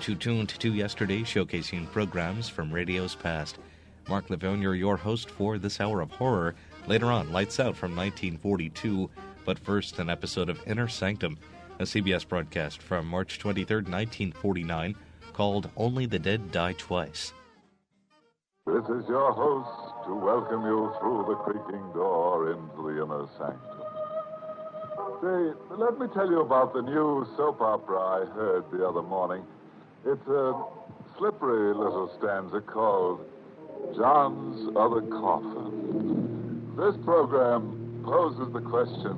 to Tuned to Yesterday, showcasing programs from radio's past. Mark Lavonier, your host for this hour of horror. Later on, Lights Out from 1942, but first an episode of Inner Sanctum, a CBS broadcast from March 23rd, 1949, called Only the Dead Die Twice. This is your host to welcome you through the creaking door into the Inner Sanctum. Say, let me tell you about the new soap opera I heard the other morning. It's a slippery little stanza called John's Other Coffin. This program poses the question,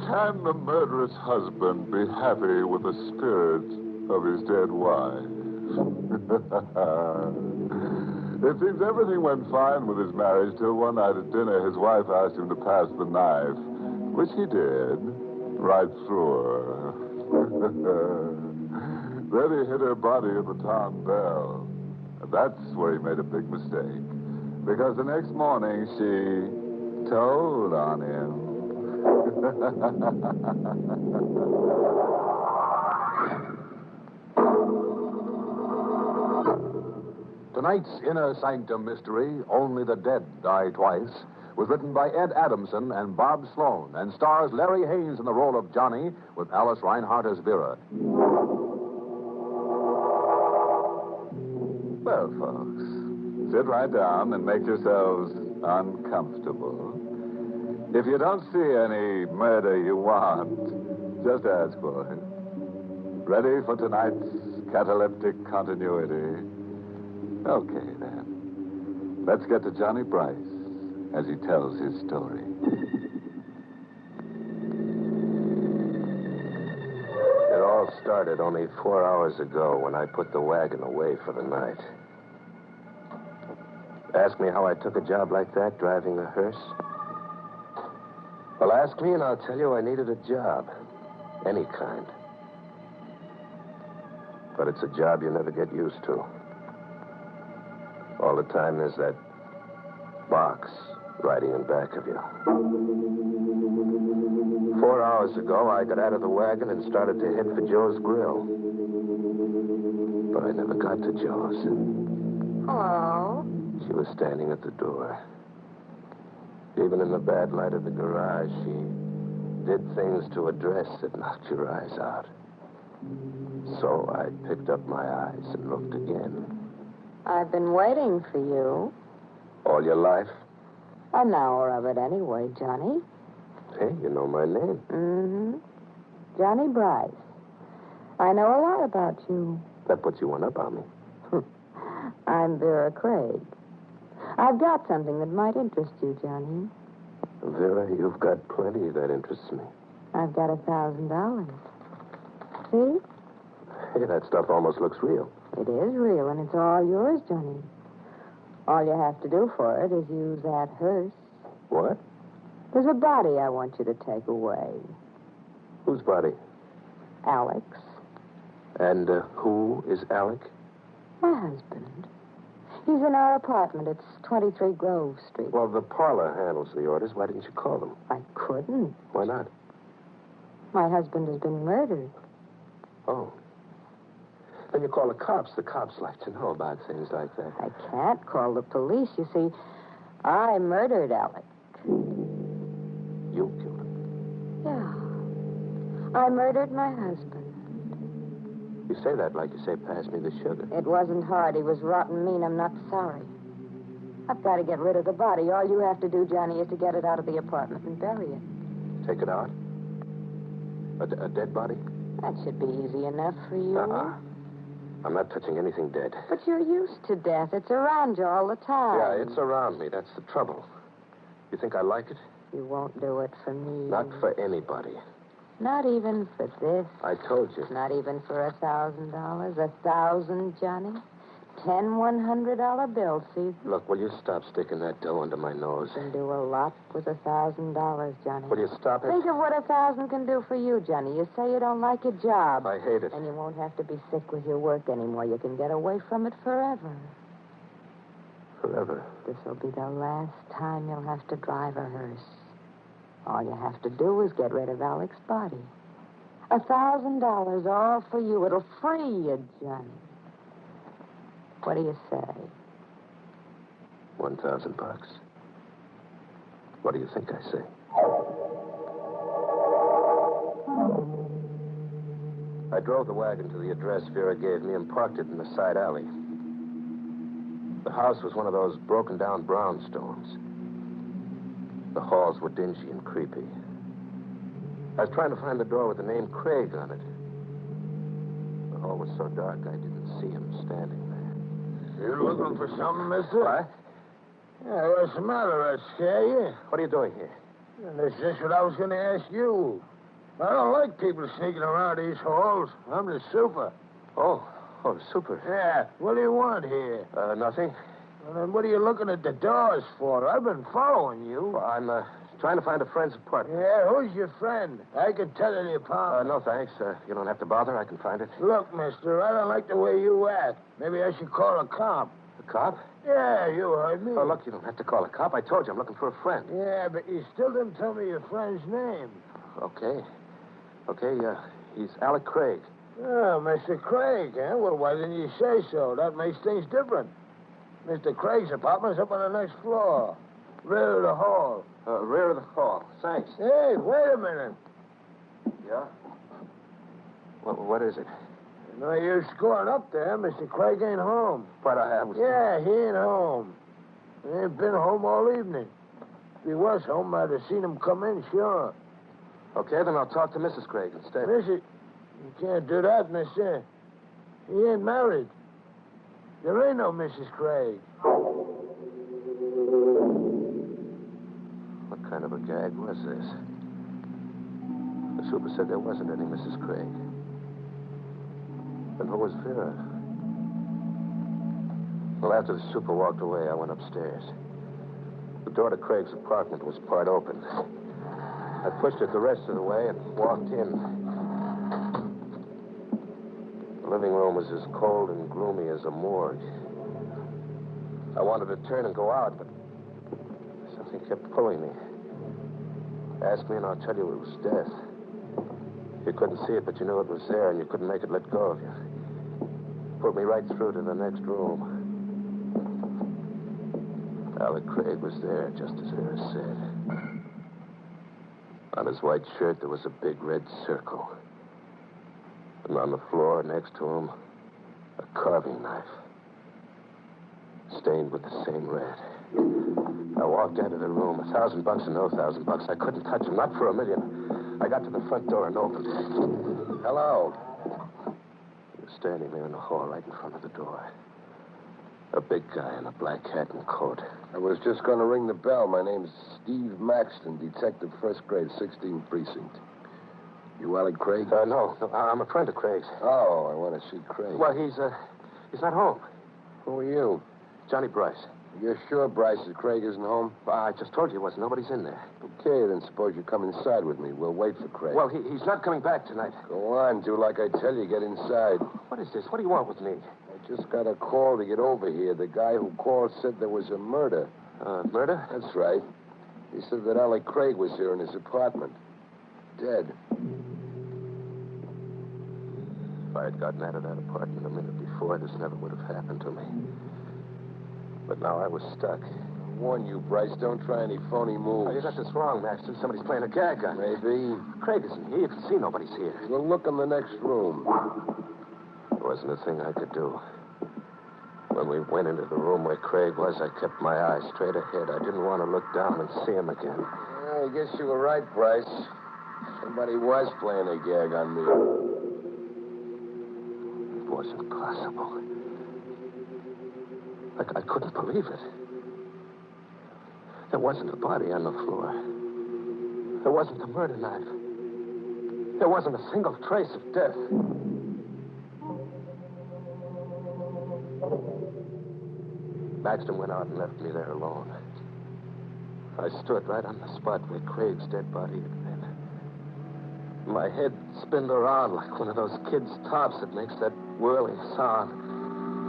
can the murderous husband be happy with the spirit of his dead wife? It seems everything went fine with his marriage till one night at dinner his wife asked him to pass the knife, which he did, right through her. Then he hit her body at the town bell. That's where he made a big mistake. Because the next morning she told on him. Tonight's Inner Sanctum mystery, Only the Dead Die Twice, was written by Ed Adamson and Bob Sloan and stars Larry Haynes in the role of Johnny with Alice Reinhardt as Vera. Well, folks, sit right down and make yourselves uncomfortable. If you don't see any murder you want, just ask for it. Ready for tonight's cataleptic continuity? Okay, then. Let's get to Johnny Bryce as he tells his story. It all started only 4 hours ago when I put the wagon away for the night. Ask me how I took a job like that, driving a hearse? Well, ask me and I'll tell you I needed a job. Any kind. But it's a job you never get used to. All the time there's that box riding in back of you. 4 hours ago, I got out of the wagon and started to head for Joe's Grill. But I never got to Joe's. Hello? She was standing at the door. Even in the bad light of the garage, she did things to a dress that knocked your eyes out. So I picked up my eyes and looked again. I've been waiting for you. All your life? An hour of it anyway, Johnny. Hey, you know my name. Mm-hmm. Johnny Bryce. I know a lot about you. That puts you one up on me. I'm Vera Craig. I've got something that might interest you, Johnny. Vera, you've got plenty that interests me. I've got $1,000. See? Hey, that stuff almost looks real. It is real, and it's all yours, Johnny. All you have to do for it is use that hearse. What? There's a body I want you to take away. Whose body? Alex. And who is Alec? My husband. He's in our apartment. It's 23 Grove Street. Well, the parlor handles the orders. Why didn't you call them? I couldn't. Why not? My husband has been murdered. Oh. Then you call the cops. The cops like to know about things like that. I can't call the police. You see, I murdered Alec. You killed him? Yeah. I murdered my husband. You say that like you say, pass me the sugar. It wasn't hard. He was rotten mean. I'm not sorry. I've got to get rid of the body. All you have to do, Johnny, is to get it out of the apartment and bury it. Take it out? A dead body? That should be easy enough for you. I'm not touching anything dead. But you're used to death. It's around you all the time. Yeah, it's around me. That's the trouble. You think I like it? You won't do it for me. Not for anybody. Not even for this. I told you. Not even for $1,000. 1,000, Johnny. 10 $100 bills, see? Look, will you stop sticking that dough under my nose? You can do a lot with $1,000, Johnny. Will you stop it? Think of what 1,000 can do for you, Johnny. You say you don't like your job. I hate it. And you won't have to be sick with your work anymore. You can get away from it forever. Forever? This will be the last time you'll have to drive a hearse. All you have to do is get rid of Alec's body. $1,000 all for you. It'll free you, Johnny. What do you say? $1,000. What do you think I say? I drove the wagon to the address Vera gave me and parked it in the side alley. The house was one of those broken-down brownstones. The halls were dingy and creepy. I was trying to find the door with the name Craig on it. The hall was so dark I didn't see him standing there. You looking for something, mister? What? Yeah, what's the matter? I scare you? What are you doing here? And that's just what I was going to ask you. I don't like people sneaking around these halls. I'm the super. Oh, the super. Yeah, what do you want here? Nothing. Well, then what are you looking at the doors for? I've been following you. Well, I'm trying to find a friend's apartment. Yeah, who's your friend? I can tell you the apartment. No, thanks. You don't have to bother. I can find it. Look, mister, I don't like the way you act. Maybe I should call a cop. A cop? Yeah, you heard me. Oh, look, you don't have to call a cop. I told you I'm looking for a friend. Yeah, but you still didn't tell me your friend's name. Okay, he's Alec Craig. Oh, Mr. Craig, eh? Well, why didn't you say so? That makes things different. Mr. Craig's apartment's up on the next floor. Rear of the hall. Rear of the hall. Thanks. Hey, wait a minute. Yeah? What is it? No use going up there. Mr. Craig ain't home. But I was... Yeah, he ain't home. He ain't been home all evening. If he was home, I'd have seen him come in, sure. Okay, then I'll talk to Mrs. Craig instead. Mrs. You can't do that, mister. He ain't married. There ain't no Mrs. Craig. What kind of a gag was this? The super said there wasn't any Mrs. Craig. Then who was Vera? Well, after the super walked away, I went upstairs. The door to Craig's apartment was part open. I pushed it the rest of the way and walked in. The living room was as cold and gloomy as a morgue. I wanted to turn and go out, but something kept pulling me. Ask me and I'll tell you it was death. You couldn't see it, but you knew it was there, and you couldn't make it let go of you. Pulled me right through to the next room. Alec Craig was there, just as Vera said. On his white shirt, there was a big red circle. And on the floor next to him, a carving knife. Stained with the same red. I walked into the room. $1,000 and no $1,000. I couldn't touch him, not for a million. I got to the front door and opened it. Hello. He was standing there in the hall right in front of the door. A big guy in a black hat and coat. I was just going to ring the bell. My name's Steve Maxton, detective, first grade, 16th precinct. You Alec Craig? No, I'm a friend of Craig's. Oh, I want to see Craig. Well, he's not home. Who are you? Johnny Bryce. You're sure, Bryce, that Craig isn't home? Well, I just told you he wasn't. Nobody's in there. Okay, then suppose you come inside with me. We'll wait for Craig. Well, he's not coming back tonight. Go on, do like I tell you. Get inside. What is this? What do you want with me? I just got a call to get over here. The guy who called said there was a murder. Murder? That's right. He said that Alec Craig was here in his apartment. Dead. If I had gotten out of that apartment a minute before, this never would have happened to me. But now I was stuck. I warn you, Bryce, don't try any phony moves. Oh, you got this wrong, Maxton. Somebody's playing a gag on me. Maybe. Craig isn't here. You can see nobody's here. We'll look in the next room. There wasn't a thing I could do. When we went into the room where Craig was, I kept my eyes straight ahead. I didn't want to look down and see him again. I guess you were right, Bryce. Somebody was playing a gag on me. It wasn't possible. I couldn't believe it. There wasn't a body on the floor. There wasn't a murder knife. There wasn't a single trace of death. Maxton went out and left me there alone. I stood right on the spot where Craig's dead body had been. My head spinned around like one of those kids' tops that makes that whirling sound.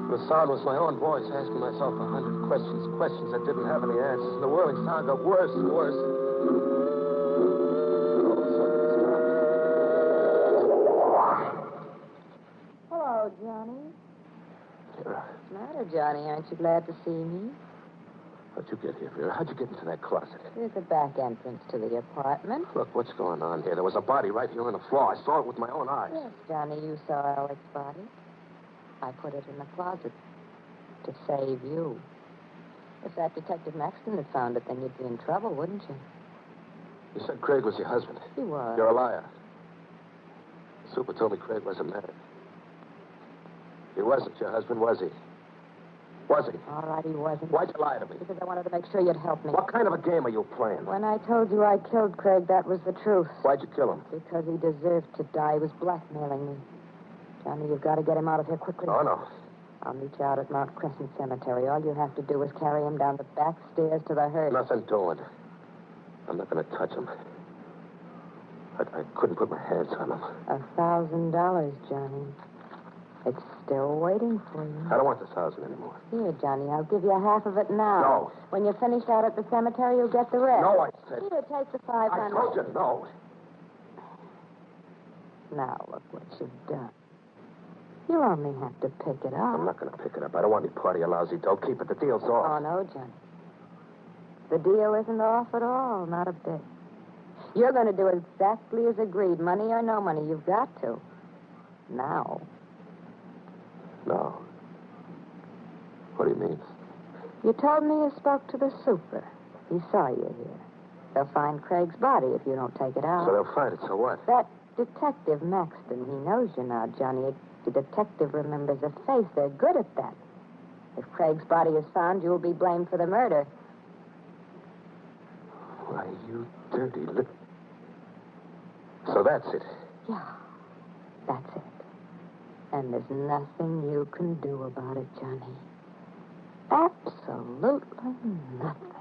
The sound was my own voice asking myself 100 questions that didn't have any answers. And the whirling sound got worse and worse. All of a sudden it stopped. matter, Johnny? Aren't you glad to see me? How'd you get here, Vera? How'd you get into that closet? Here's the back entrance to the apartment. Look, what's going on here? There was a body right here on the floor. I saw it with my own eyes. Yes, Johnny, you saw Alec's body. I put it in the closet to save you. If that Detective Maxton had found it, then you'd be in trouble, wouldn't you? You said Craig was your husband. He was. You're a liar. Super told me Craig wasn't married. He wasn't your husband, was he? Was he? All right, he wasn't. Why'd you lie to me? Because I wanted to make sure you'd help me. What kind of a game are you playing? When I told you I killed Craig, that was the truth. Why'd you kill him? Because he deserved to die. He was blackmailing me. Johnny, you've got to get him out of here quickly. Oh, no. I'll meet you out at Mount Crescent Cemetery. All you have to do is carry him down the back stairs to the hearse. Nothing doing. I'm not going to touch him. I couldn't put my hands on him. $1,000, Johnny. It's still waiting for you. I don't want the 1,000 anymore. Here, Johnny, I'll give you half of it now. No. When you're finished out at the cemetery, you'll get the rest. No, I said. Here, take the 500. I told you no. Now, look what you've done. You'll only have to pick it up. I'm not going to pick it up. I don't want any part of your lousy dough. Keep it. The deal's off. Oh, no, Johnny. The deal isn't off at all. Not a bit. You're going to do exactly as agreed. Money or no money, you've got to. Now. No. What do you mean? You told me you spoke to the super. He saw you here. They'll find Craig's body if you don't take it out. So they'll find it, so what? That Detective Maxton, he knows you now, Johnny. The detective remembers a face. They're good at that. If Craig's body is found, you'll be blamed for the murder. Why, you dirty little... So that's it. Yeah, that's it. And there's nothing you can do about it, Johnny. Absolutely nothing.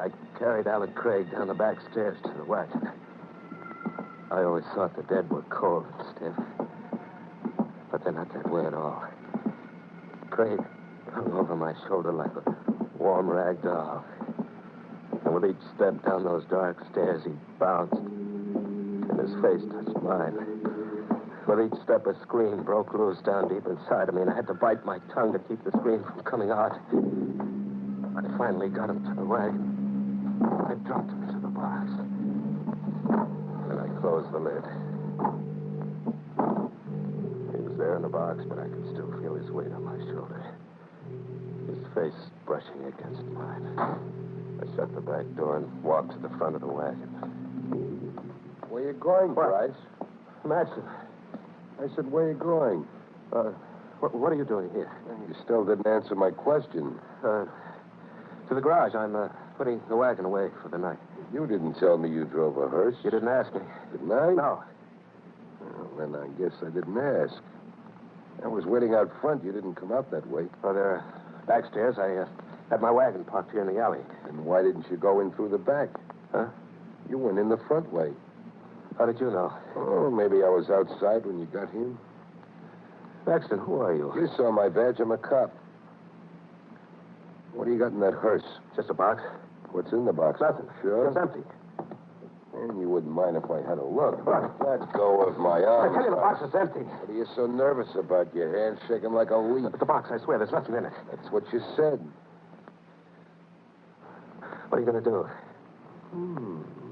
I carried Alec Craig down the back stairs to the wagon. I always thought the dead were cold and stiff. But they're not that way at all. Craig hung over my shoulder like a warm rag doll. And with each step down those dark stairs, he bounced. And his face touched mine. With each step, a scream broke loose down deep inside of me, and I had to bite my tongue to keep the scream from coming out. I finally got him to the wagon. I dropped him into the box. And I closed the lid. He was there in the box, but I could still feel his weight on my shoulder. His face brushing against mine. I shut the back door and walked to the front of the wagon. Where you going, Bryce? Maxton, I said, where you going? what are you doing here? You still didn't answer my question. To the garage. I'm putting the wagon away for the night. You didn't tell me you drove a hearse. You didn't ask me. Didn't I? No. Well, then I guess I didn't ask. I was waiting out front. You didn't come out that way. Oh, there. Backstairs, I had my wagon parked here in the alley. And why didn't you go in through the back? Huh? You went in the front way. How did you know? Oh, maybe I was outside when you got here. Maxton, who are you? You saw my badge. I'm a cop. What do you got in that hearse? Just a box. What's in the box? Nothing. Sure? It's empty. And you wouldn't mind if I had a look. Let go of my arm. I tell you, the box is empty. What are you so nervous about? Your hands shaking like a leaf. It's the box, I swear. There's nothing in it. That's what you said. What are you going to do?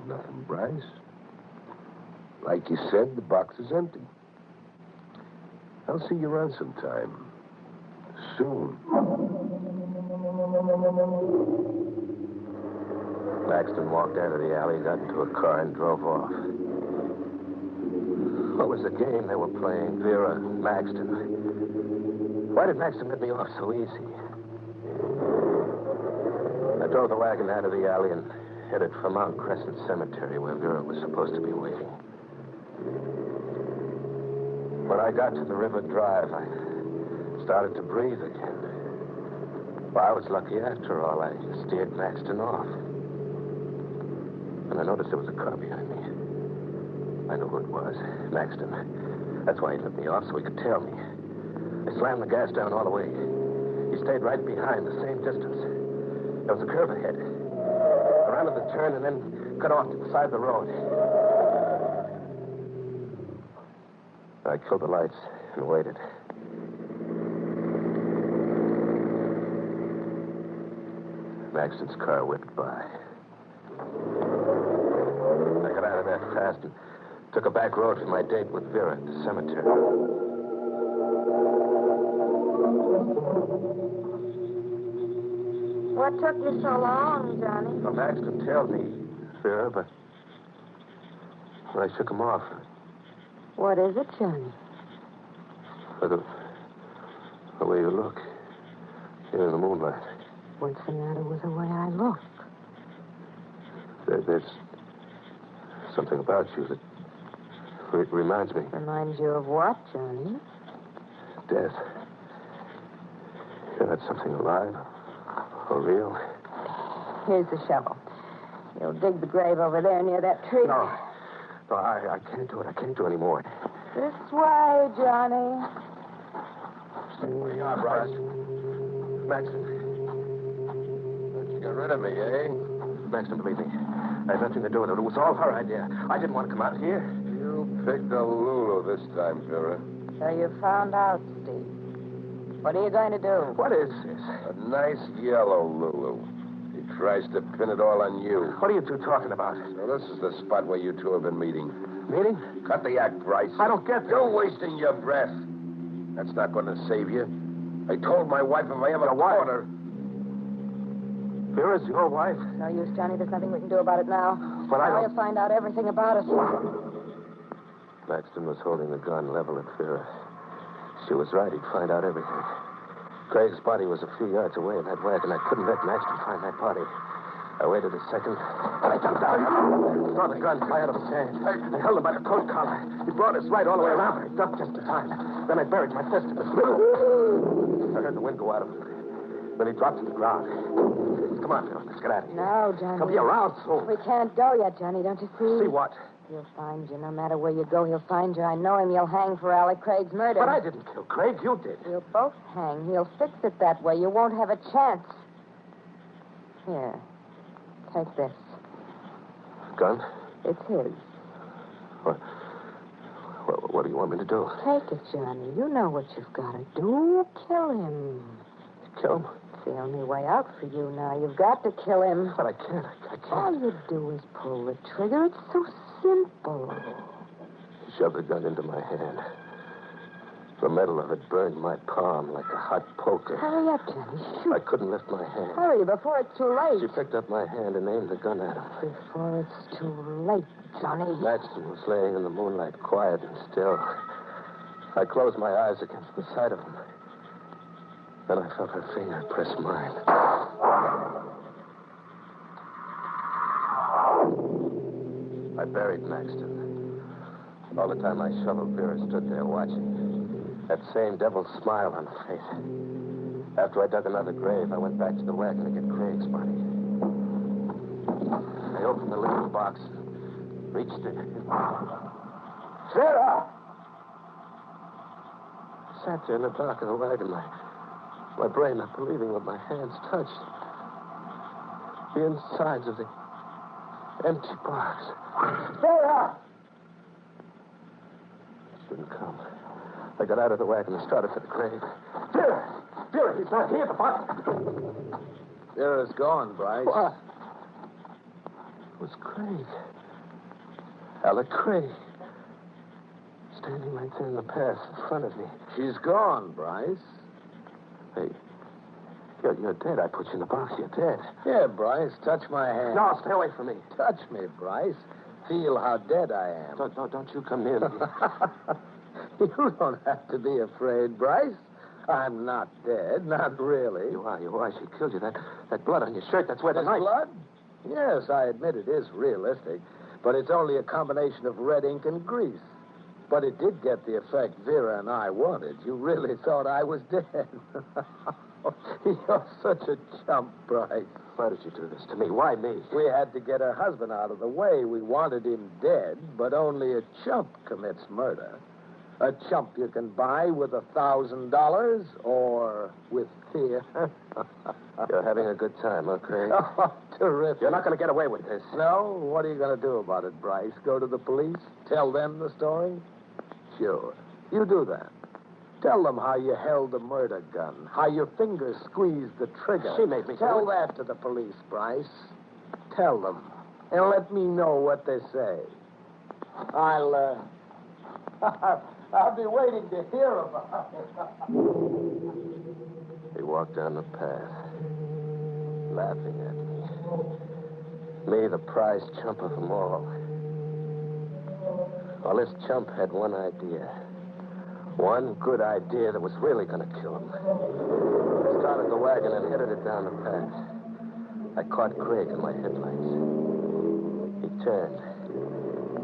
Nothing, Bryce. Like you said, the box is empty. I'll see you around sometime. Soon. Maxton walked out of the alley, got into a car, and drove off. What was the game they were playing, Vera, Maxton? Why did Maxton let me off so easy? I drove the wagon out of the alley and headed for Mount Crescent Cemetery, where Vera was supposed to be waiting. When I got to the river drive, I started to breathe again. Well, I was lucky after all. I steered Maxton off. And I noticed there was a car behind me. I knew who it was. Maxton. That's why he let me off, so he could tail me. I slammed the gas down all the way. He stayed right behind, the same distance. There was a curve ahead. Around at the turn and then cut off to the side of the road. I killed the lights and waited. Maxton's car whipped by. I got out of there fast and took a back road to my date with Vera at the cemetery. What took you so long, Johnny? Well, Maxton tailed me, Vera, but I shook him off. What is it, Johnny? For the way you look here in the moonlight. What's the matter with the way I look? There's something about you that reminds me. Reminds you of what, Johnny? Death. You're not something alive or real. Here's the shovel. You'll dig the grave over there near that tree. No, I can't do it. I can't do any more. This way, Johnny. Where you are, Bryce? Maxton. You got rid of me, eh? Maxton, believe me. I had nothing to do with it. It was all her idea. I didn't want to come out here. You picked a Lulu this time, Vera. So you found out, Steve. What are you going to do? What is this? A nice yellow Lulu. He tries to pin it all on you. What are you two talking about? So this is the spot where you two have been meeting. Meeting? Cut the act, Bryce. I don't get this. You're wasting your breath. That's not going to save you. I told my wife if I ever caught her... Vera's your wife? No use, Johnny. There's nothing we can do about it now. But I Now don't... you'll find out everything about us. Maxton was holding the gun level at Vera. She was right. He'd find out everything. Craig's body was a few yards away in that wagon. I couldn't let Maxton find that body. I waited a second, and I jumped down. Saw the gun fly out of his hand. I held him by the coat collar. He brought his right all the way around. I ducked just in time. Then I buried my fist in the middle. I heard the wind go out of him. Then he dropped to the ground. Come on, Phil. Let's get out of here. No, Johnny. He'll be around soon. We can't go yet, Johnny. Don't you see? See what? He'll find you. No matter where you go, he'll find you. I know him. You'll hang for Alec Craig's murder. But I didn't kill Craig. You did. We'll both hang. He'll fix it that way. You won't have a chance. Here. Take this. Gun? It's his. What do you want me to do? Take it, Johnny. You know what you've got to do. Kill him. Kill him? It's the only way out for you now. You've got to kill him. But I can't. I can't. All you do is pull the trigger. It's so simple. He shoved the gun into my hand. The metal of it burned my palm like a hot poker. Hurry up, Johnny. Shoot. I couldn't lift my hand. Hurry before it's too late. She picked up my hand and aimed the gun at him. Before it's too late, Johnny. Maxton was laying in the moonlight, quiet and still. I closed my eyes against the side of him. Then I felt her finger press mine. I buried Maxton. All the time I shoveled, Vera stood there watching. That same devil's smile on her face. After I dug another grave, I went back to the wagon to get Craig's body. I opened the little box and reached it. Vera! I sat there in the dark of the wagon, my brain not believing what my hands touched. The insides of the empty box. Vera! She didn't come. I got out of the wagon and started for the grave. Vera! Vera, he's not here. The box. Vera's gone, Bryce. What? It was Craig. Alec Craig. Standing right there in the path in front of me. She's gone, Bryce. Hey, you're dead. I put you in the box. You're dead. Here, Bryce, touch my hand. No, stay away from me. Touch me, Bryce. Feel how dead I am. Don't you come near me. You don't have to be afraid, Bryce. I'm not dead, not really. You are. She killed you. That blood on your shirt, that's where the This knife... blood? Yes, I admit it is realistic, but it's only a combination of red ink and grease. But it did get the effect Vera and I wanted. You really thought I was dead. You're such a chump, Bryce. Why did you do this to me? Why me? We had to get her husband out of the way. We wanted him dead, but only a chump commits murder. A chump you can buy with $1,000 or with fear. You're having a good time, huh, Craig? Oh, terrific. You're not going to get away with this. No? What are you going to do about it, Bryce? Go to the police? Tell them the story? Sure. You do that. Tell them how you held the murder gun, how your fingers squeezed the trigger. She made me Tell do it. that to the police, Bryce. Tell them. And let me know what they say. I'll be waiting to hear about it. He walked down the path, laughing at me. Me, the prize chump of them all. Well, this chump had one idea. One good idea that was really going to kill him. I started the wagon and headed it down the path. I caught Craig in my headlights. He turned.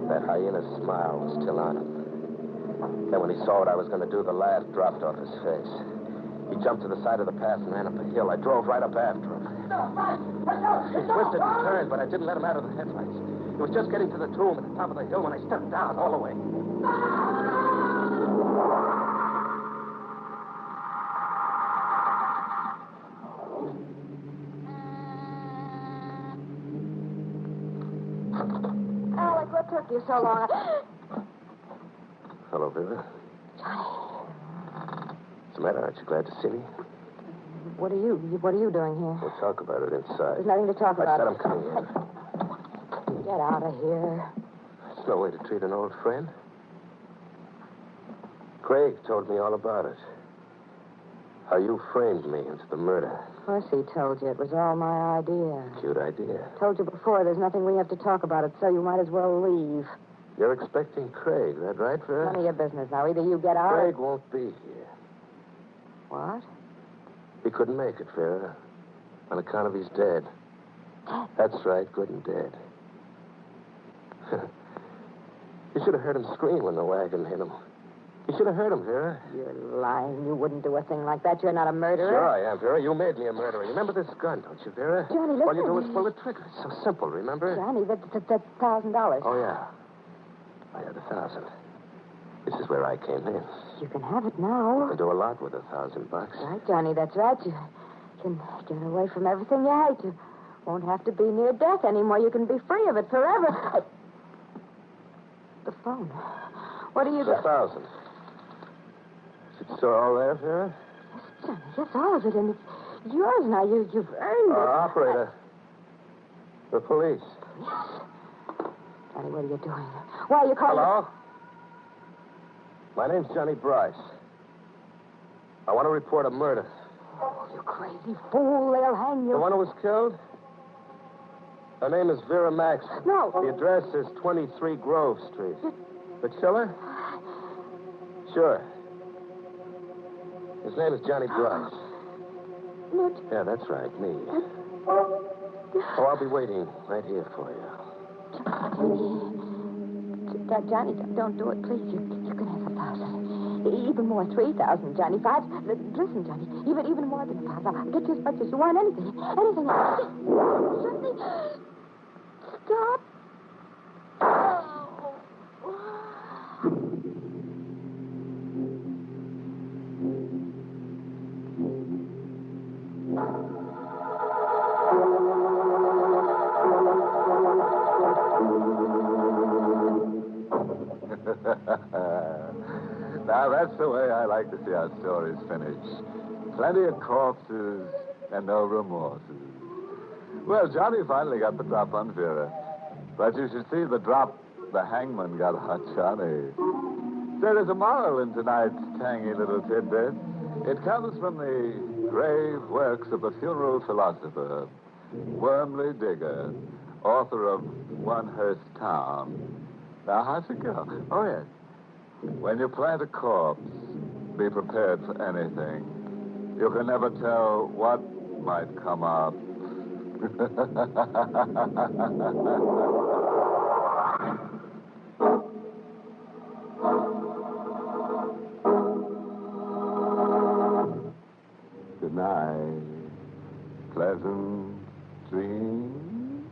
That hyena smile was still on him. Then when he saw what I was going to do, the laugh dropped off his face. He jumped to the side of the path and ran up a hill. I drove right up after him. He twisted and turned, but I didn't let him out of the headlights. He was just getting to the tomb at the top of the hill when I stepped down all the way. Alec, what took you so long? Hello, Vera. Johnny, What's the matter? Aren't you glad to see me? what are you doing here? We'll talk about it inside. There's nothing to talk I about. said I'm coming in. Get out of here. That's no way to treat an old friend. Craig told me all about it. How you framed me into the murder. Of course he told you. It was all my idea. Cute idea. Told you before, there's nothing we have to talk about it, so you might as well leave. You're expecting Craig, is that right, Vera? None of your business now. Either you get out Craig won't be here. What? He couldn't make it, Vera. On account of he's dead. That's right, good and dead. You should have heard him scream when the wagon hit him. You should have heard him, Vera. You're lying. You wouldn't do a thing like that. You're not a murderer. Sure I am, Vera. You made me a murderer. You remember this gun, don't you, Vera? Johnny, listen. All you do is pull the trigger. It's so simple, remember? Johnny, that's $1,000. Oh, yeah. I had 1,000. This is where I came in. You can have it now. I do a lot with $1,000. Right, Johnny, that's right. You can get away from everything you hate. You won't have to be near death anymore. You can be free of it forever. The phone. What are you It's 1,000. Is it still all there, Vera? Johnny, yes, all of it, and it's yours now. You've earned it. Operator. The police. Johnny, what are you doing? Why are you calling? Hello? My name's Johnny Bryce. I want to report a murder. Oh, you crazy fool. They'll hang you. The one who was killed? Her name is Vera Max. No. The address is 23 Grove Street. The killer? Sure. His name is Johnny Bryce. No, Yeah, that's right, me. Oh, I'll be waiting right here for you. Johnny, don't do it, please. You can have 1,000. Even more, 3,000, Johnny. 5. Listen, Johnny. Even more than 5. I'll get you as much as you want. Anything. Something. Stop. Now, that's the way I like to see our stories finish. Plenty of corpses and no remorses. Well, Johnny finally got the drop on Vera. But you should see the drop the hangman got on Johnny. There is a moral in tonight's tangy little tidbit. It comes from the grave works of the funeral philosopher, Wormley Digger, author of One Hearst Town. Now, how's it go? Oh, yes. When you plant a corpse, be prepared for anything. You can never tell what might come up. Good night. Pleasant dreams.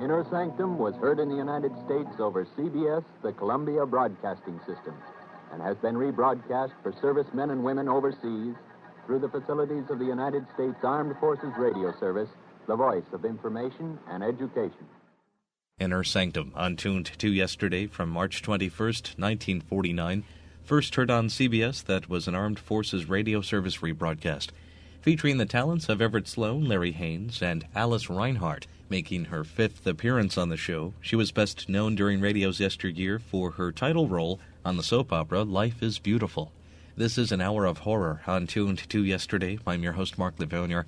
Inner Sanctum was heard in the United States over CBS, the Columbia Broadcasting System, and has been rebroadcast for servicemen and women overseas through the facilities of the United States Armed Forces Radio Service, the voice of information and education. Inner Sanctum, untuned to yesterday from March 21st, 1949, first heard on CBS. That was an Armed Forces Radio Service rebroadcast, featuring the talents of Everett Sloan, Larry Haynes, and Alice Reinhardt. Making her fifth appearance on the show, she was best known during radio's yesteryear for her title role on the soap opera Life is Beautiful. This is an hour of horror on Tuned to Yesterday. I'm your host, Mark Lavonier.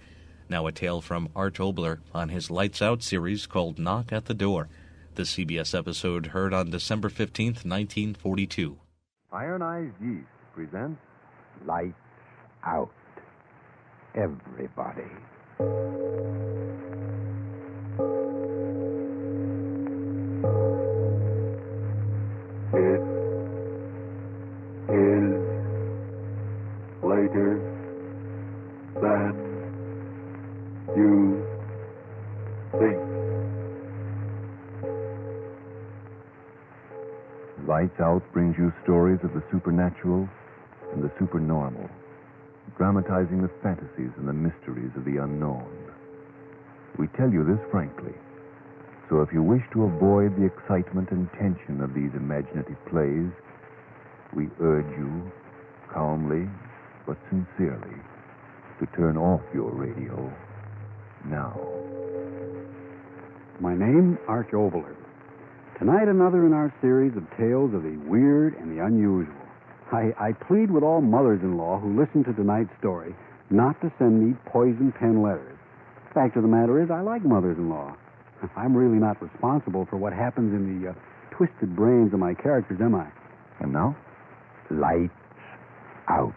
Now a tale from Art Obler on his Lights Out series called Knock at the Door. The CBS episode heard on December 15th, 1942. Iron Eyes Yeast presents Lights Out. Everybody. It is later than you think. Lights Out brings you stories of the supernatural and the supernormal, dramatizing the fantasies and the mysteries of the unknown. We tell you this frankly, so if you wish to avoid the excitement and tension of these imaginative plays, we urge you, calmly but sincerely, to turn off your radio now. My name, Art Obler. Tonight, another in our series of tales of the weird and the unusual. I plead with all mothers-in-law who listen to tonight's story not to send me poison pen letters. The fact of the matter is, I like mothers-in-law. I'm really not responsible for what happens in the twisted brains of my characters, am I? And now, Lights Out.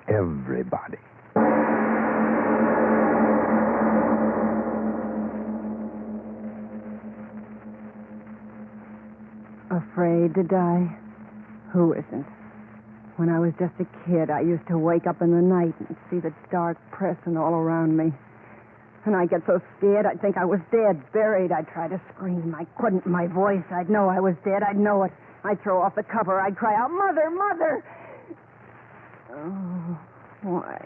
Everybody. Afraid to die? Who isn't? When I was just a kid, I used to wake up in the night and see the dark pressing all around me. And I'd get so scared, I'd think I was dead, buried. I'd try to scream. I couldn't. My voice, I'd know I was dead. I'd know it. I'd throw off the cover. I'd cry out, Mother, Mother! Oh, why?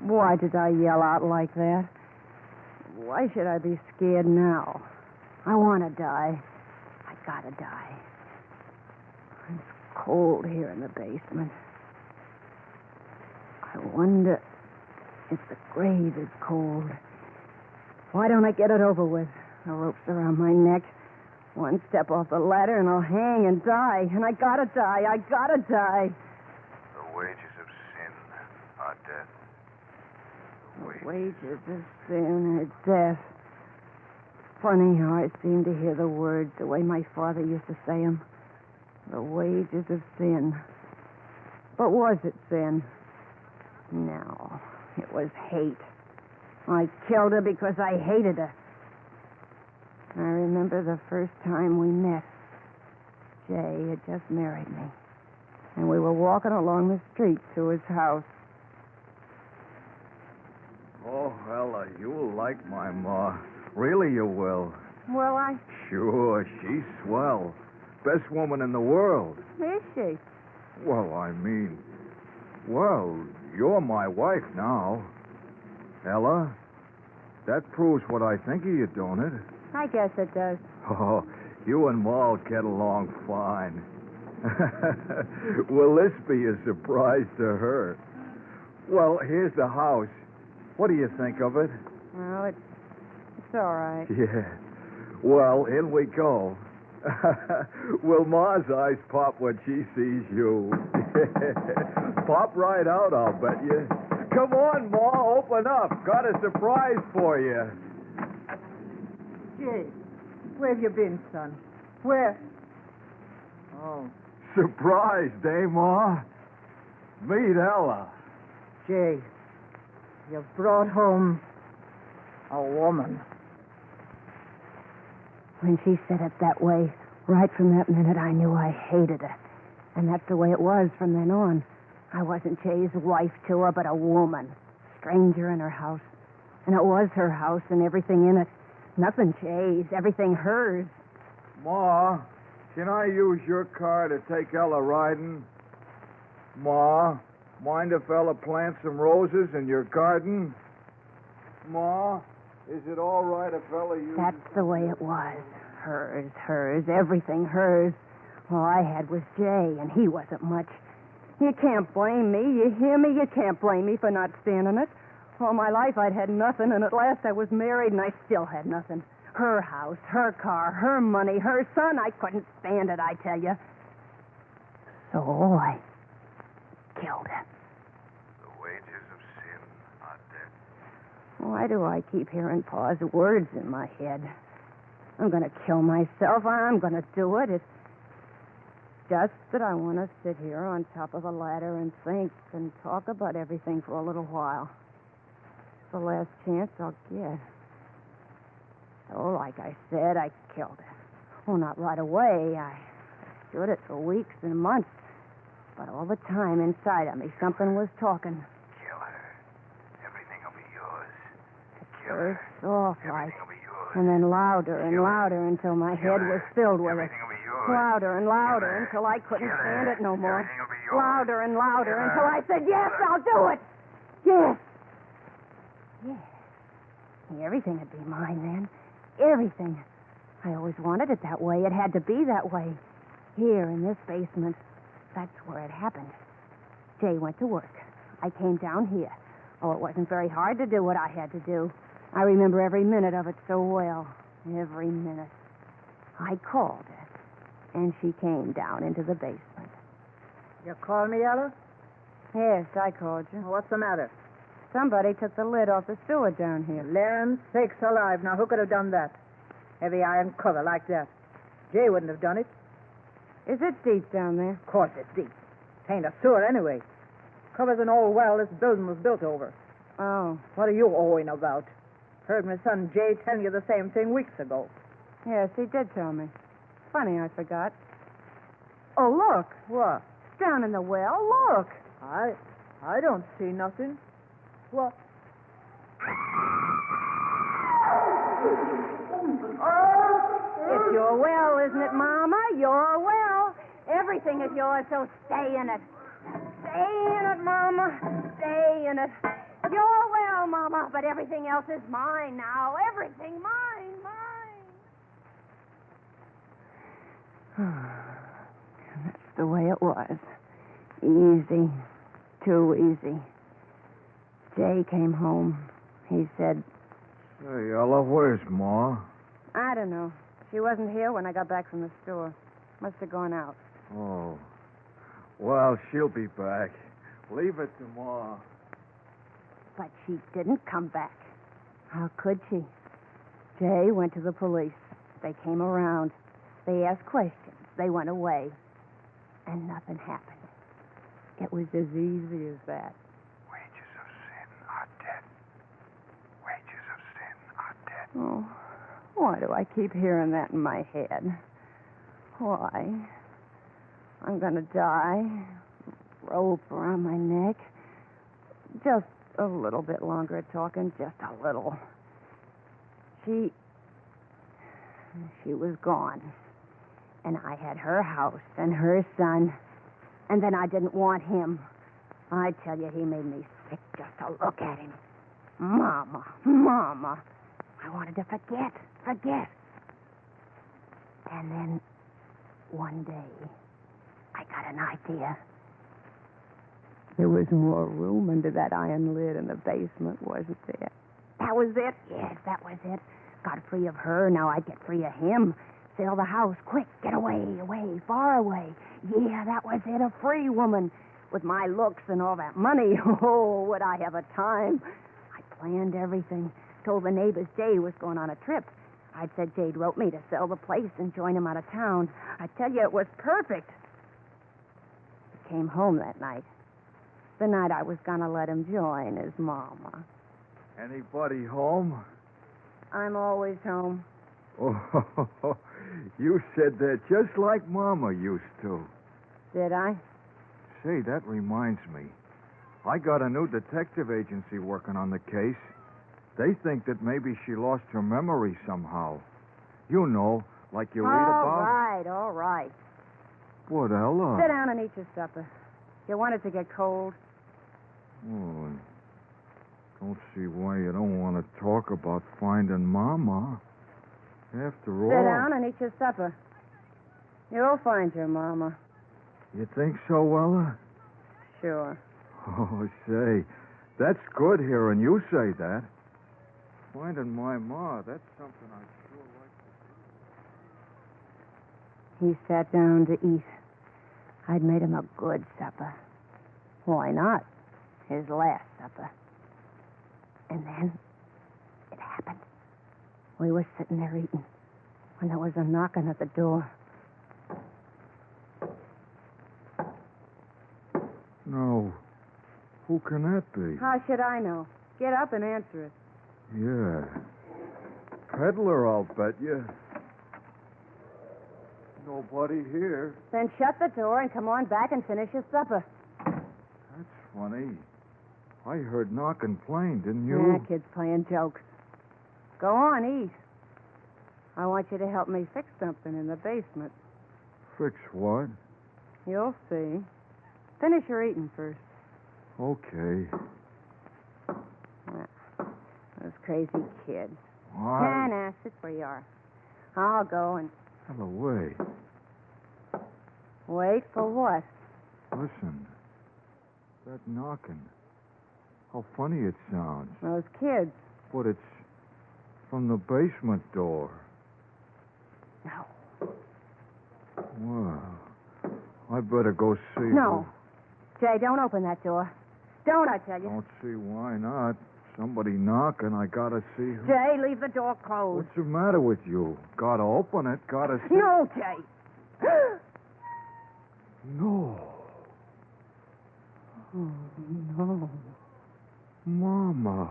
Why did I yell out like that? Why should I be scared now? I want to die. I gotta die. It's cold here in the basement. I wonder if the grave is cold. Why don't I get it over with? The rope's around my neck. One step off the ladder and I'll hang and die. And I gotta die. I gotta die. The wages of sin are death. The wages of sin are death. Funny how I seem to hear the words the way my father used to say them. The wages of sin. But was it sin? No, it was hate. I killed her because I hated her. I remember the first time we met. Jay had just married me. And we were walking along the street to his house. Oh, Ella, you'll like my ma. Really, you will. Well, Sure, she's swell. Best woman in the world. Is she? Well, I mean... Well, you're my wife now. Ella, that proves what I think of you, don't it? I guess it does. Oh, you and Ma'll get along fine. Will this be a surprise to her? Well, here's the house. What do you think of it? Well, it's all right. Yeah. Well, in we go. Will Ma's eyes pop when she sees you? Pop right out, I'll bet you. Come on, Ma, open up. Got a surprise for you. Jay, where have you been, son? Where? Oh. Surprised, eh, Ma? Meet Ella. Jay, you've brought home a woman. When she said it that way, right from that minute, I knew I hated her. And that's the way it was from then on. I wasn't Jay's wife to her, but a woman. Stranger in her house. And it was her house and everything in it. Nothing Jay's. Everything hers. Ma, can I use your car to take Ella riding? Ma, mind if Ella plants some roses in your garden? Ma, is it all right if Ella uses... That's the way it was. Hers, everything hers. All I had was Jay, and he wasn't much. You can't blame me, you hear me? You can't blame me for not standing it. All my life I'd had nothing, and at last I was married, and I still had nothing. Her house, her car, her money, her son. I couldn't stand it, I tell you. So I killed her. The wages of sin are death. Why do I keep hearing Pa's words in my head? I'm going to kill myself. I'm going to do it. It's just that I want to sit here on top of a ladder and think and talk about everything for a little while. It's the last chance I'll get. So, like I said, I killed her. Well, not right away. I stood it for weeks and months. But all the time inside of me, something was talking. Kill her. Everything will be yours. Kill First her. soft like, Everything will be yours. and then louder and louder until my head was filled with it. Everything will be yours. Louder and louder until I couldn't stand it no more. Everything will be yours. Louder and louder until I said, yes, I'll do it. Yes. Yes. Everything would be mine then. Everything. I always wanted it that way. It had to be that way. Here in this basement. That's where it happened. Jay went to work. I came down here. Oh, it wasn't very hard to do what I had to do. I remember every minute of it so well. Every minute. I called her, and she came down into the basement. You called me, Ella? Yes, I called you. What's the matter? Somebody took the lid off the sewer down here. Land sakes alive. Now, who could have done that? Heavy iron cover like that. Jay wouldn't have done it. Is it deep down there? Of course it's deep. It ain't a sewer anyway. Covers an old well this building was built over. Oh. What are you owing about? Heard my son Jay tell you the same thing weeks ago. Yes, he did tell me. Funny, I forgot. Oh, look. What? It's down in the well. Look. I don't see nothing. What? It's your well, isn't it, Mama? Your well. Everything is yours, so stay in it. Stay in it, Mama. Stay in it. Your well, Mama, but everything else is mine now. Everything mine, mine. That's the way it was. Easy. Too easy. Jay came home. He said... Hey, Ella, where's Ma? I don't know. She wasn't here when I got back from the store. Must have gone out. Oh. Well, she'll be back. Leave it to Ma. But she didn't come back. How could she? Jay went to the police. They came around. They asked questions. They went away. And nothing happened. It was as easy as that. Wages of sin are death. Wages of sin are death. Oh, why do I keep hearing that in my head? Why? I'm going to die. Rope around my neck. Just a little bit longer talking, just a little. She was gone. And I had her house and her son. And then I didn't want him. I tell you, he made me sick just to look at him. Mama. I wanted to forget. And then one day, I got an idea. There was more room under that iron lid in the basement, wasn't there? That was it. Yes, that was it. Got free of her, now I'd get free of him. Sell the house, quick, get away, far away. Yeah, that was it, a free woman. With my looks and all that money, oh, would I have a time. I planned everything. Told the neighbors Jay was going on a trip. I'd said Jade wrote me to sell the place and join him out of town. I tell you, it was perfect. He came home that night. The night I was going to let him join his mama. Anybody home? I'm always home. Oh, you said that just like Mama used to. Did I? Say, that reminds me. I got a new detective agency working on the case. They think that maybe she lost her memory somehow. You know, like you read about. All right. What, Ella? Sit down and eat your supper. You want it to get cold? Oh, I don't see why you don't want to talk about finding Mama. After all... Sit down and eat your supper. You'll find your Mama. You think so, Ella? Sure. Oh, say, that's good hearing you say that. Finding my Ma, that's something I'd sure like to do. He sat down to eat. I'd made him a good supper. Why not? His last supper. And then it happened. We were sitting there eating when there was a knocking at the door. No. Who can that be? How should I know? Get up and answer it. Yeah. Peddler, I'll bet you. Nobody here. Then shut the door and come on back and finish your supper. That's funny. I heard knocking plain, didn't you? Yeah, kid's playing jokes. Go on, eat. I want you to help me fix something in the basement. Fix what? You'll see. Finish your eating first. Okay. Those crazy kids. What? Nah, sit where you are. I'll go and... Hell away. Wait for what? Listen. That knocking. How funny it sounds. Those kids. But it's from the basement door. No. Well, I better go see. No. Jay, don't open that door. Don't, I tell you. Don't see why not. Somebody knocking, I gotta see who. Jay, leave the door closed. What's the matter with you? Gotta open it, gotta see. No, Jay. No. Oh, no. Mama.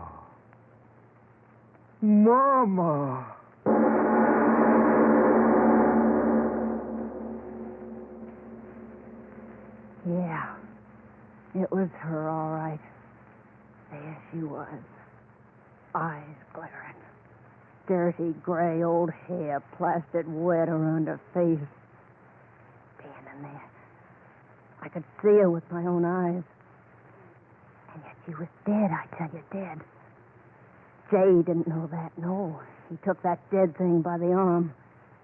Mama. Yeah. It was her, all right. There she was. Eyes glaring. Dirty, gray old hair plastered wet around her face. Standing there. I could see her with my own eyes. And yet she was dead, I tell you, dead. Jay didn't know that, no. He took that dead thing by the arm,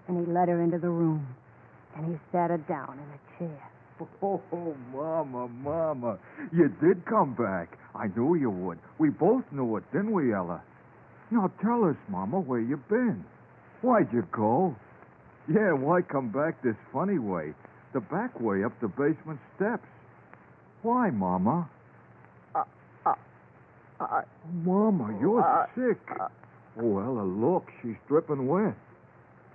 and he led her into the room. And he sat her down in a chair. Oh, Mama. You did come back. I knew you would. We both knew it, didn't we, Ella? Now tell us, Mama, where you been. Why'd you go? Yeah, why come back this funny way? The back way up the basement steps. Why, Mama? Mama, you're sick. Oh, Ella, look, she's dripping wet.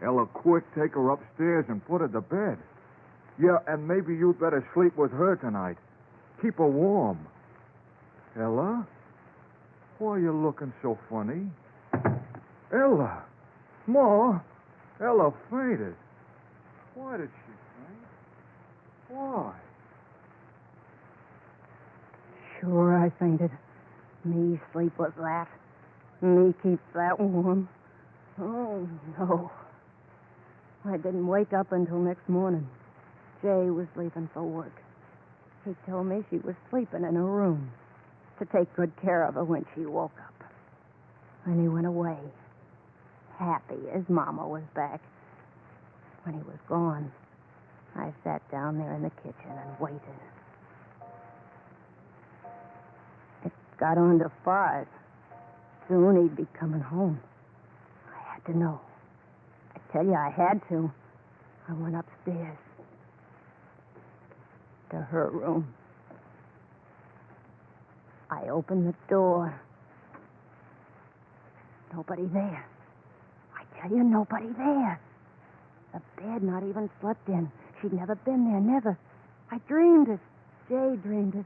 Ella, quick, take her upstairs and put her to bed. Yeah, and maybe you'd better sleep with her tonight. Keep her warm. Ella? Why are you looking so funny? Ella! Ma! Ella fainted. Why did she faint? Why? Sure, I fainted. Me sleep with that. Me keep that warm. Oh, no. I didn't wake up until next morning. Jay was leaving for work. He told me she was sleeping in her room to take good care of her when she woke up. And he went away, happy as Mama was back. When he was gone, I sat down there in the kitchen and waited. It got on to 5. Soon he'd be coming home. I had to know. I tell you, I had to. I went upstairs to her room. I opened the door. Nobody there. I tell you, nobody there. The bed not even slept in. She'd never been there, never. I dreamed it. Jay dreamed it.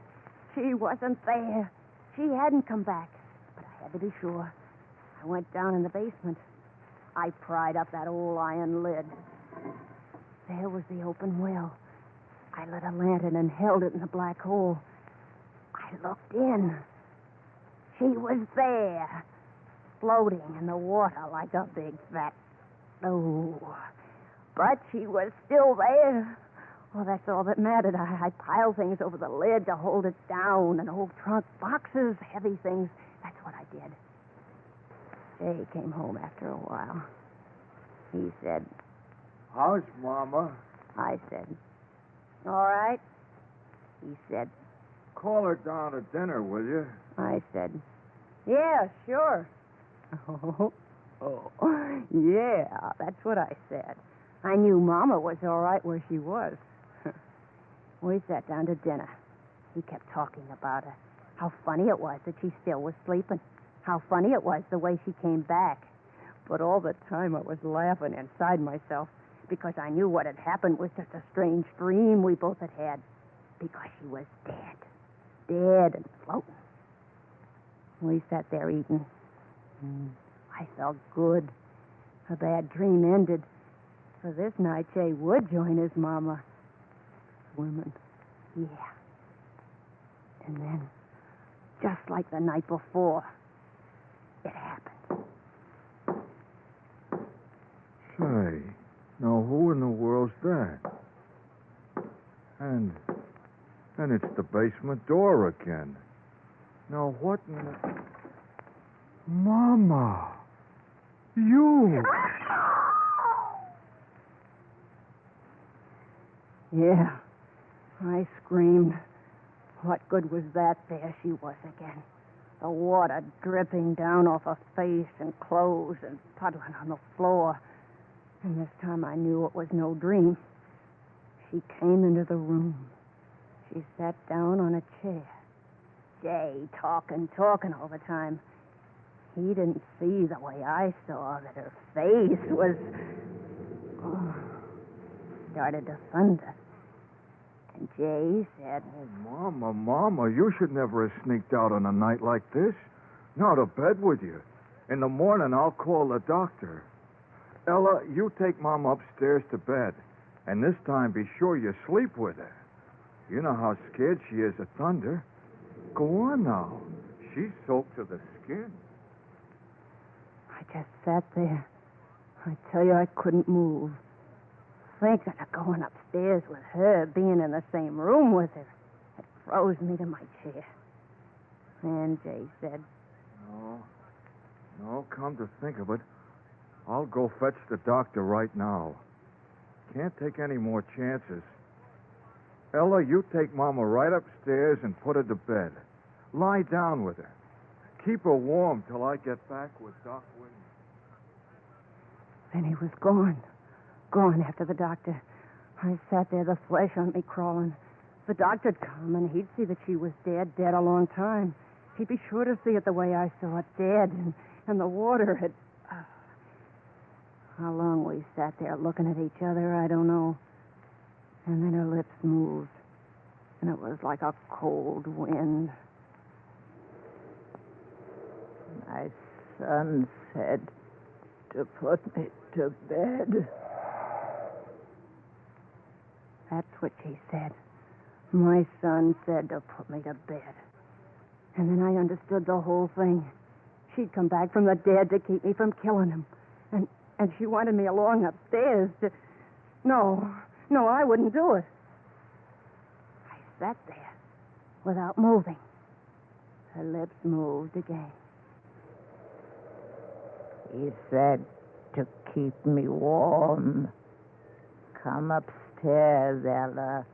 She wasn't there. She hadn't come back. But I had to be sure. I went down in the basement. I pried up that old iron lid. There was the open well. I lit a lantern and held it in the black hole. I looked in. She was there. floating in the water like a big fat... Oh, but she was still there. Well, that's all that mattered. I piled things over the lid to hold it down, an old trunk, boxes, heavy things. That's what I did. Jay came home after a while. He said... How's Mama? I said, all right. He said... Call her down to dinner, will you? I said, yeah, sure. Yeah, that's what I said. I knew Mama was all right where she was. We sat down to dinner. He kept talking about her. How funny it was that she still was sleeping. How funny it was the way she came back. But all the time I was laughing inside myself because I knew what had happened was just a strange dream we both had. Because she was dead. Dead and floating. We sat there eating. I felt good. A bad dream ended. For this night, Jay would join his Mama. Swimming. Yeah. And then, just like the night before, it happened. Say, now who in the world's that? And it's the basement door again. Now what in the... Mama! You! Yeah. I screamed. What good was that? There she was again. The water dripping down off her face and clothes and puddling on the floor. And this time I knew it was no dream. She came into the room. She sat down on a chair. Jay talking all the time. He didn't see the way I saw that her face was... Oh, started to thunder. And Jay said... Oh, Mama, you should never have sneaked out on a night like this. Now to bed with you. In the morning, I'll call the doctor. Ella, you take Mama upstairs to bed. And this time, be sure you sleep with her. You know how scared she is of thunder. Go on now. She's soaked to the skin. I just sat there. I tell you, I couldn't move. Thinking of going upstairs with her, being in the same room with her, it froze me to my chair. And Jay said... No, come to think of it, I'll go fetch the doctor right now. Can't take any more chances. Ella, you take Mama right upstairs and put her to bed. Lie down with her. Keep her warm till I get back with Doc Williams. Then he was gone. Gone after the doctor. I sat there, the flesh on me crawling. The doctor'd come, and he'd see that she was dead a long time. He'd be sure to see it the way I saw it, dead, and the water had... How long we sat there looking at each other, I don't know. And then her lips moved, and it was like a cold wind. My son said to put me to bed. That's what she said. My son said to put me to bed. And then I understood the whole thing. She'd come back from the dead to keep me from killing him. And she wanted me along upstairs to... No, I wouldn't do it. I sat there without moving. Her lips moved again. He said to keep me warm. Come upstairs, Ella,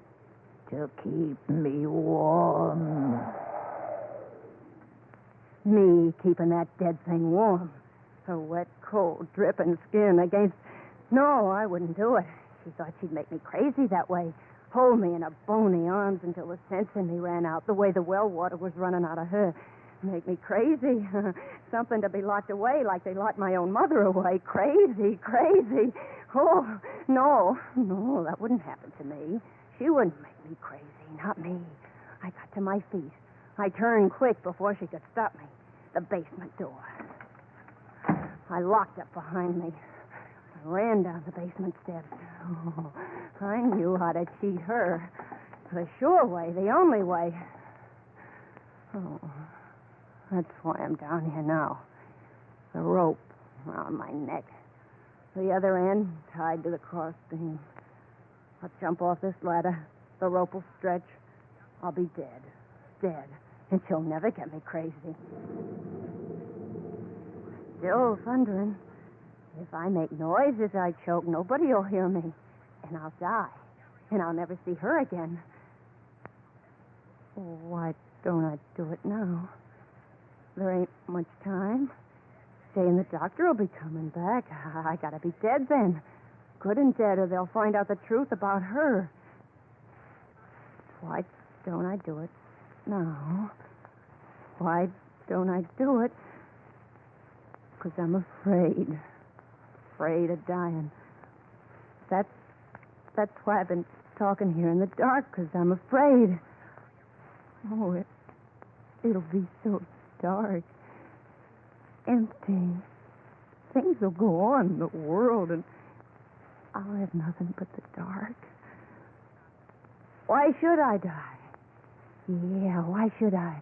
to keep me warm. Me keeping that dead thing warm. Her wet, cold, dripping skin against... No, I wouldn't do it. She thought she'd make me crazy that way. Hold me in her bony arms until the sense in me ran out, the way the well water was running out of her. Make me crazy. Something to be locked away like they locked my own mother away. Crazy. Oh, no, that wouldn't happen to me. She wouldn't make me crazy, not me. I got to my feet. I turned quick before she could stop me. The basement door. I locked it behind me. I ran down the basement steps. Oh, I knew how to cheat her. The sure way, the only way. Oh, that's why I'm down here now. The rope around my neck. The other end tied to the crossbeam. I'll jump off this ladder. The rope will stretch. I'll be dead. Dead. And she'll never get me crazy. Still thundering. If I make noise as I choke, nobody'll hear me. And I'll die. And I'll never see her again. Why don't I do it now? There ain't much time. Jay and the doctor will be coming back. I gotta be dead then. Good and dead, or they'll find out the truth about her. Why don't I do it now? Why don't I do it? 'Cause I'm afraid. Afraid of dying. That's why I've been talking here in the dark, 'cause I'm afraid. Oh, it'll be so dark. Empty. Things will go on in the world, and I'll have nothing but the dark. Why should I die? Yeah, why should I?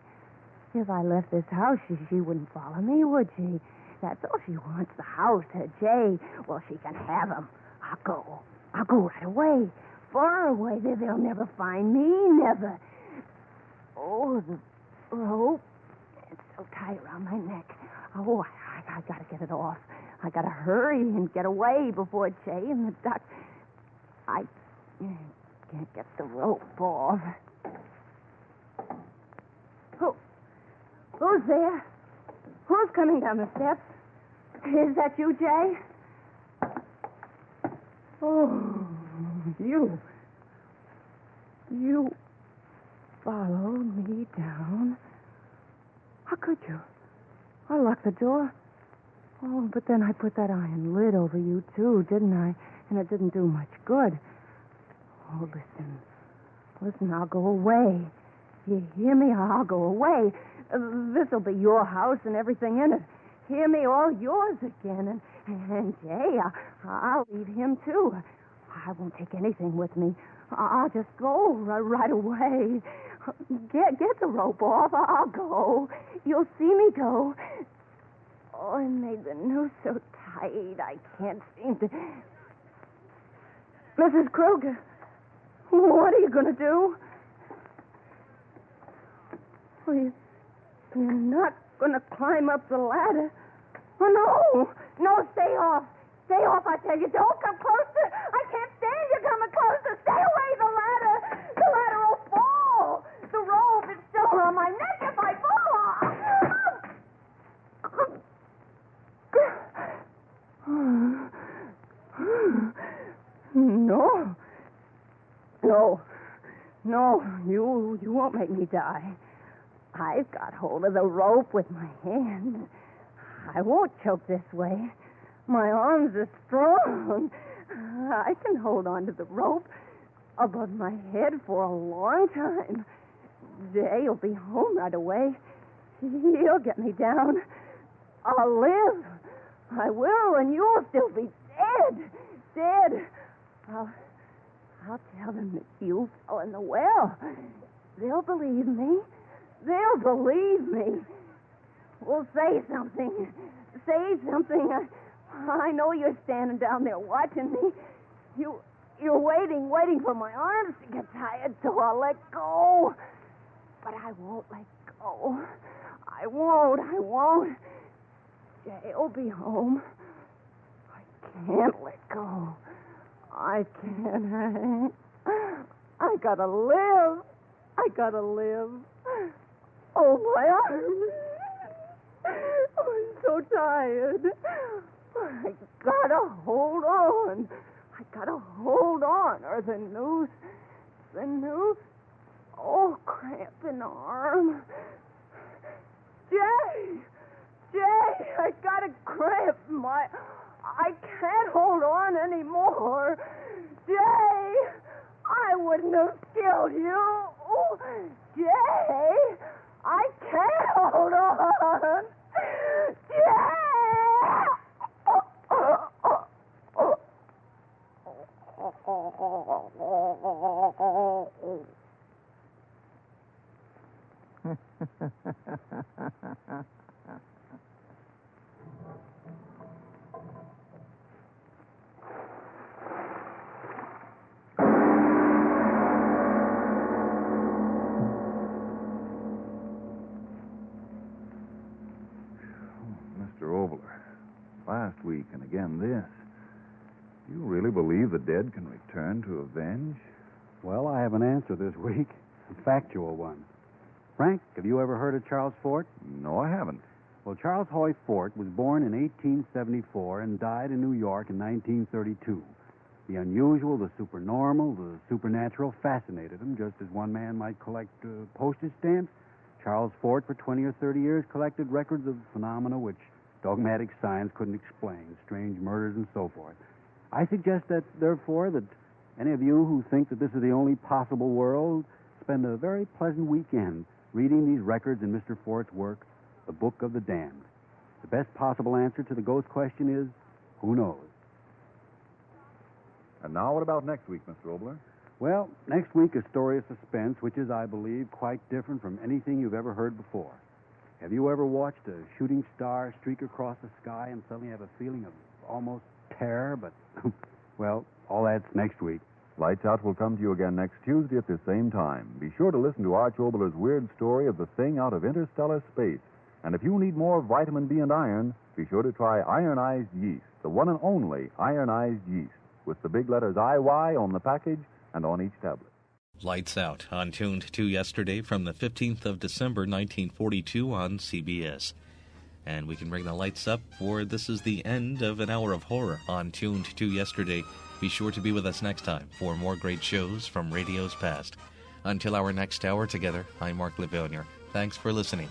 If I left this house, she wouldn't follow me, would she? That's all she wants, the house, her Jay. Well, she can have him. I'll go right away. Far away. They'll never find me, never. Oh, the rope. It's so tight around my neck. Oh, I gotta get it off. I gotta hurry and get away before Jay and the duck. I can't get the rope off. Who's there? Who's coming down the steps? Is that you, Jay? Oh, you followed me down. How could you? I locked the door. Oh, but then I put that iron lid over you, too, didn't I? And it didn't do much good. Oh, listen, I'll go away. You hear me? I'll go away. This'll be your house and everything in it. Hear me? All yours again. And Jay, I'll leave him, too. I won't take anything with me. I'll just go right away. Get the rope off. I'll go. You'll see me go. Oh, I made the noose so tight I can't seem to... Mrs. Kruger, what are you going to do? Well, you're not going to climb up the ladder. Oh, no. No, stay off. Stay off, I tell you. Don't come closer. I can't stand you coming closer. Stay away, the ladder. The ladder will fall. The rope is still around my neck if I fall. No, you won't make me die. I've got hold of the rope with my hands. I won't choke this way. My arms are strong. I can hold on to the rope above my head for a long time. Jay will be home right away. He'll get me down. I'll live. I will, and you'll still be dead. Dead. I'll tell them that you fell in the well. They'll believe me. They'll believe me. Well, say something. Say something. I know you're standing down there watching me. You're waiting for my arms to get tired, so I'll let go. But I won't let go. I won't. Jay'll be home. I can't let go. I can't. I gotta live. Oh, my arms. I'm so tired. I gotta hold on. Or the noose. Oh, cramping arm. Jay, I got a cramp. I can't hold on anymore. Jay, I wouldn't have killed you. Oh, Jay, I can't hold on. Jay! last week, and again this. You really believe the dead can return to avenge? Well, I have an answer this week, a factual one. Frank, have you ever heard of Charles Fort? No, I haven't. Well, Charles Hoy Fort was born in 1874 and died in New York in 1932. The unusual, the supernormal, the supernatural fascinated him, just as one man might collect postage stamps. Charles Fort, for 20 or 30 years, collected records of phenomena which dogmatic science couldn't explain, strange murders and so forth. I suggest that, therefore, that any of you who think that this is the only possible world spend a very pleasant weekend reading these records in Mr. Fort's work, The Book of the Damned. The best possible answer to the ghost question is, who knows? And now what about next week, Mr. Obler? Well, next week, a story of suspense, which is, I believe, quite different from anything you've ever heard before. Have you ever watched a shooting star streak across the sky and suddenly have a feeling of almost terror? But, well, all that's next week. Lights Out will come to you again next Tuesday at the same time. Be sure to listen to Arch Obler's weird story of the thing out of interstellar space. And if you need more vitamin B and iron, be sure to try ironized yeast, the one and only ironized yeast, with the big letters IY on the package and on each tablet. Lights Out, on Tuned to Yesterday from the 15th of December, 1942 on CBS. And we can bring the lights up, for this is the end of an hour of horror on Tuned to Yesterday. Be sure to be with us next time for more great shows from radio's past. Until our next hour together, I'm Mark Lavonier. Thanks for listening.